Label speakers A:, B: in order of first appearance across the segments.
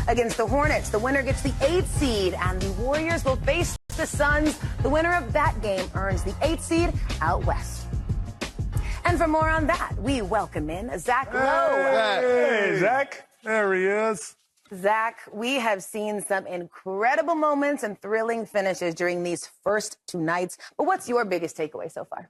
A: against the Hornets. The winner gets the 8th seed, and the Warriors will face the Suns. The winner of that game earns the 8th seed out west. And for more on that, we welcome in Zach Lowe.
B: Hey, Zach. There he is.
A: Zach, we have seen some incredible moments and thrilling finishes during these first 2 nights. But what's your biggest takeaway so far?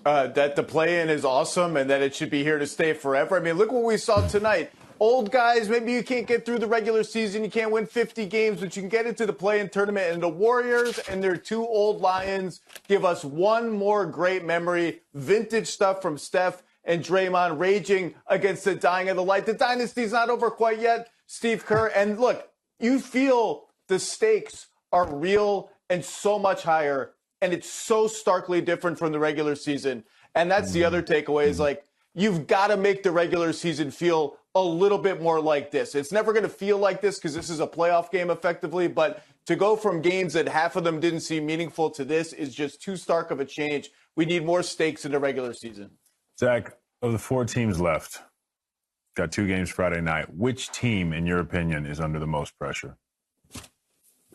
C: That the play-in is awesome and that it should be here to stay forever. I mean, look what we saw tonight. Old guys, maybe you can't get through the regular season, you can't win 50 games, but you can get into the play-in tournament. And the Warriors and their 2 old Lions give us one more great memory. Vintage stuff from Steph and Draymond raging against the dying of the light. The dynasty's not over quite yet, Steve Kerr. And look, you feel the stakes are real and so much higher. And it's so starkly different from the regular season. And that's the other takeaway is like, you've got to make the regular season feel a little bit more like this. It's never going to feel like this because this is a playoff game effectively. But to go from games that half of them didn't seem meaningful to this is just too stark of a change. We need more stakes in the regular season.
B: Zach, of the 4 teams left, got 2 games Friday night. Which team, in your opinion, is under the most pressure?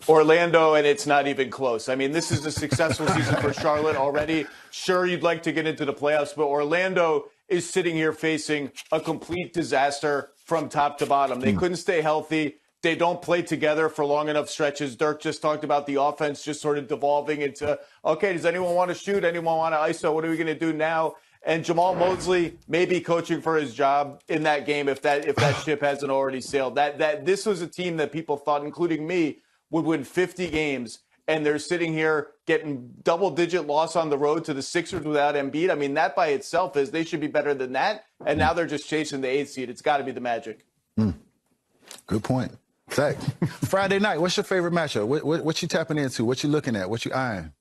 C: Orlando, and it's not even close. I mean, this is a successful season for Charlotte already. Sure, you'd like to get into the playoffs, but Orlando is sitting here facing a complete disaster from top to bottom. They couldn't stay healthy. They don't play together for long enough stretches. Dirk just talked about the offense just sort of devolving into, okay, does anyone want to shoot? Anyone want to ISO? What are we going to do now? And Jamal Mosley may be coaching for his job in that game if that ship hasn't already sailed. That this was a team that people thought, including me, would win 50 games, and they're sitting here getting double-digit loss on the road to the Sixers without Embiid. I mean, that by itself is they should be better than that, and now they're just chasing the 8th seed. It's got to be the Magic.
D: Good point. Zach, Friday night, what's your favorite matchup? What you tapping into? What you looking at? What you eyeing?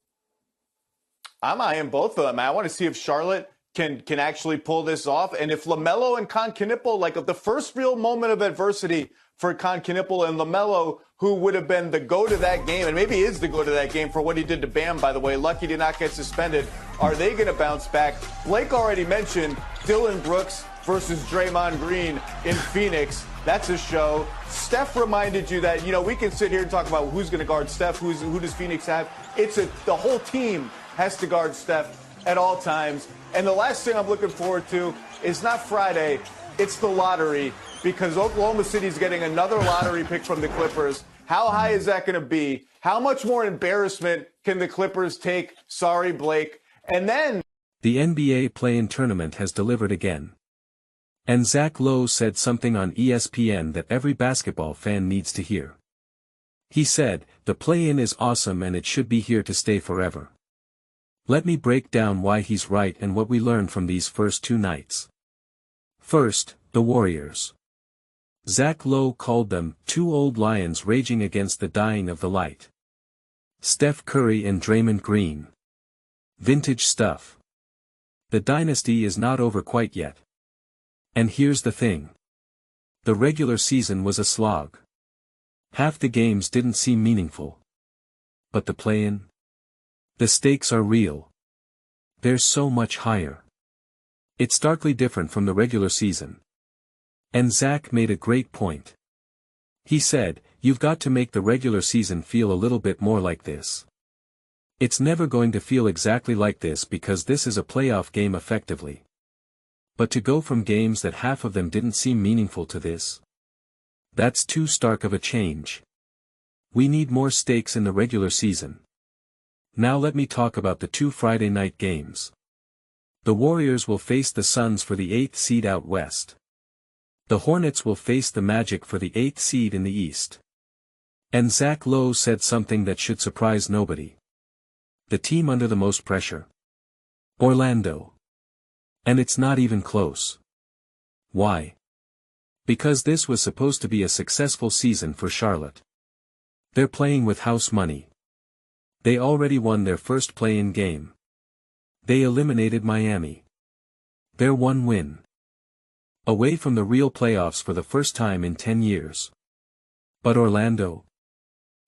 C: I'm eyeing both of them. I want to see if Charlotte can actually pull this off, and if LaMelo and Concacaf, like the first real moment of adversity for Concacaf and LaMelo, who would have been the go to that game, and maybe is the go to that game for what he did to Bam, by the way. Lucky to not get suspended. Are they going to bounce back? Blake already mentioned Dillon Brooks versus Draymond Green in Phoenix. That's a show. Steph reminded you that, we can sit here and talk about who's going to guard Steph, who does Phoenix have. The whole team has to guard Steph at all times. And the last thing I'm looking forward to is not Friday, it's the lottery, because Oklahoma City is getting another lottery pick from the Clippers. How high is that going to be? How much more embarrassment can the Clippers take? Sorry, Blake. And then
E: the NBA play-in tournament has delivered again. And Zach Lowe said something on ESPN that every basketball fan needs to hear. He said, the play-in is awesome and it should be here to stay forever. Let me break down why he's right and what we learned from these first 2 nights. First, the Warriors. Zach Lowe called them 2 old lions raging against the dying of the light. Steph Curry and Draymond Green. Vintage stuff. The dynasty is not over quite yet. And here's the thing. The regular season was a slog. Half the games didn't seem meaningful. But the play-in? The stakes are real. They're so much higher. It's starkly different from the regular season. And Zach made a great point. He said, you've got to make the regular season feel a little bit more like this. It's never going to feel exactly like this because this is a playoff game effectively. But to go from games that half of them didn't seem meaningful to this, that's too stark of a change. We need more stakes in the regular season. Now let me talk about the 2 Friday night games. The Warriors will face the Suns for the 8th seed out west. The Hornets will face the Magic for the 8th seed in the East. And Zach Lowe said something that should surprise nobody. The team under the most pressure? Orlando. And it's not even close. Why? Because this was supposed to be a successful season for Charlotte. They're playing with house money. They already won their first play-in game. They eliminated Miami. They're 1 win away from the real playoffs for the first time in 10 years. But Orlando?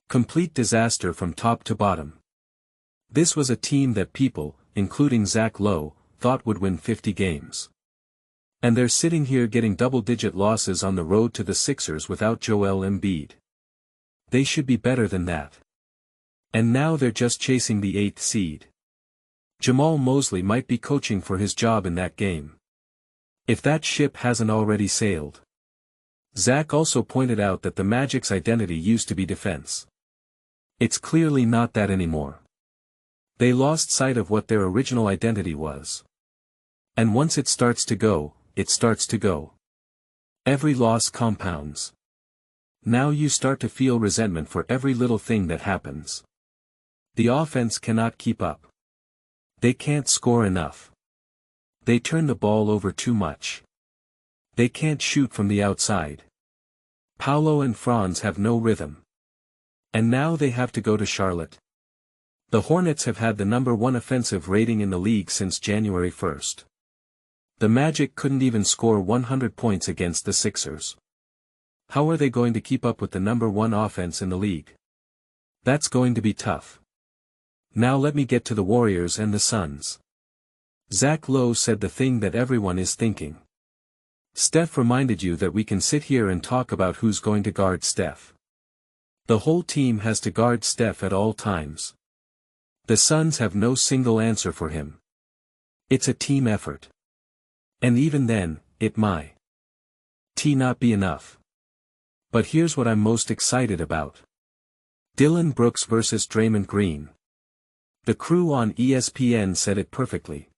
E: Complete disaster from top to bottom. This was a team that people, including Zach Lowe, thought would win 50 games. And they're sitting here getting double-digit losses on the road to the Sixers without Joel Embiid. They should be better than that. And now they're just chasing the 8th seed. Jamal Mosley might be coaching for his job in that game. If that ship hasn't already sailed. Zach also pointed out that the Magic's identity used to be defense. It's clearly not that anymore. They lost sight of what their original identity was. And once it starts to go, it starts to go. Every loss compounds. Now you start to feel resentment for every little thing that happens. The offense cannot keep up. They can't score enough. They turn the ball over too much. They can't shoot from the outside. Paolo and Franz have no rhythm. And now they have to go to Charlotte. The Hornets have had the #1 offensive rating in the league since January 1st. The Magic couldn't even score 100 points against the Sixers. How are they going to keep up with the #1 offense in the league? That's going to be tough. Now let me get to the Warriors and the Suns. Zach Lowe said the thing that everyone is thinking. Steph reminded you that we can sit here and talk about who's going to guard Steph. The whole team has to guard Steph at all times. The Suns have no single answer for him. It's a team effort. And even then, it might not be enough. But here's what I'm most excited about. Dillon Brooks versus Draymond Green. The crew on ESPN said it perfectly.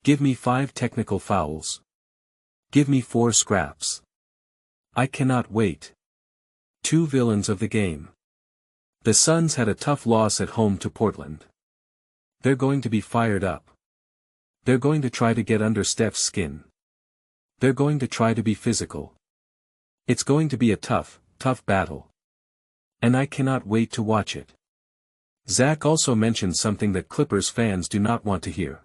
E: Give me 5 technical fouls. Give me 4 scraps. I cannot wait. 2 villains of the game. The Suns had a tough loss at home to Portland. They're going to be fired up. They're going to try to get under Steph's skin. They're going to try to be physical. It's going to be a tough battle. And I cannot wait to watch it. Zach also mentioned something that Clippers fans do not want to hear.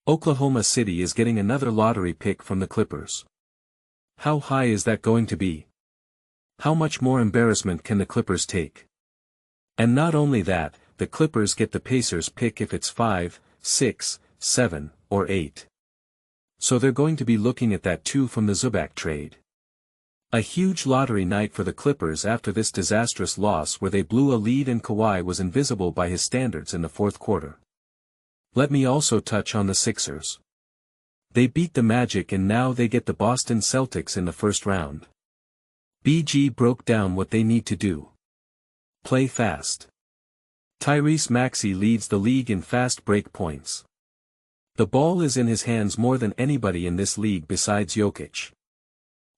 E: Oklahoma City is getting another lottery pick from the Clippers. How high is that going to be? How much more embarrassment can the Clippers take? And not only that, the Clippers get the Pacers pick if it's 5, 6, 7, or 8. So they're going to be looking at that too from the Zubac trade. A huge lottery night for the Clippers after this disastrous loss where they blew a lead and Kawhi was invisible by his standards in the 4th quarter. Let me also touch on the Sixers. They beat the Magic and now they get the Boston Celtics in the 1st round. BG broke down what they need to do. Play fast. Tyrese Maxey leads the league in fast break points. The ball is in his hands more than anybody in this league besides Jokic.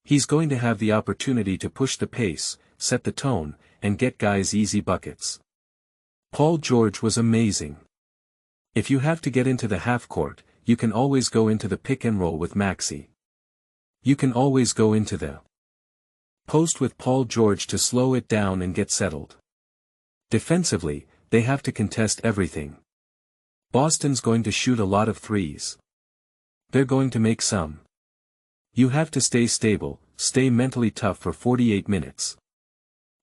E: He's going to have the opportunity to push the pace, set the tone, and get guys easy buckets. Paul George was amazing. If you have to get into the half court, you can always go into the pick and roll with Maxey. You can always go into the post with Paul George to slow it down and get settled. Defensively, they have to contest everything. Boston's going to shoot a lot of threes. They're going to make some. You have to stay stable, stay mentally tough for 48 minutes.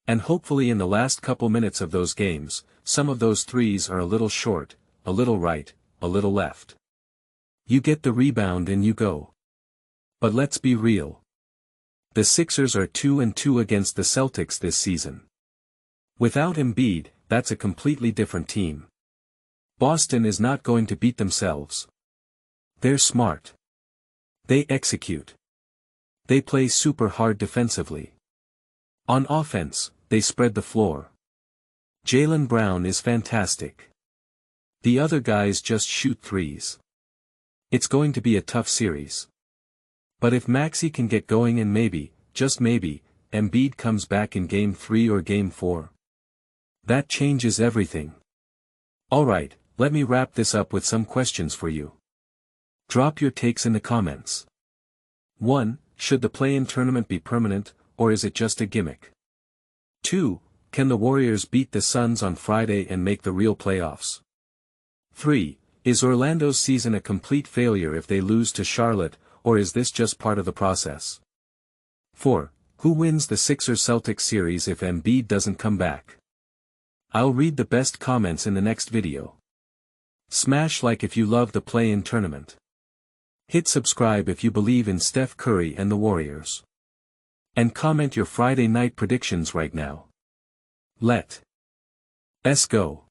E: And hopefully in the last couple minutes of those games, some of those threes are a little short, a little right, a little left. You get the rebound and you go. But let's be real. The Sixers are 2-2 against the Celtics this season. Without Embiid, that's a completely different team. Boston is not going to beat themselves. They're smart. They execute. They play super hard defensively. On offense, they spread the floor. Jaylen Brown is fantastic. The other guys just shoot threes. It's going to be a tough series. But if Maxey can get going and maybe, just maybe, Embiid comes back in Game 3 or Game 4. That changes everything. Alright, let me wrap this up with some questions for you. Drop your takes in the comments. 1. Should the play-in tournament be permanent, or is it just a gimmick? 2. Can the Warriors beat the Suns on Friday and make the real playoffs? 3. Is Orlando's season a complete failure if they lose to Charlotte, or is this just part of the process? 4. Who wins the Sixers-Celtics series if Embiid doesn't come back? I'll read the best comments in the next video. Smash like if you love the play-in tournament. Hit subscribe if you believe in Steph Curry and the Warriors. And comment your Friday night predictions right now. Let's go.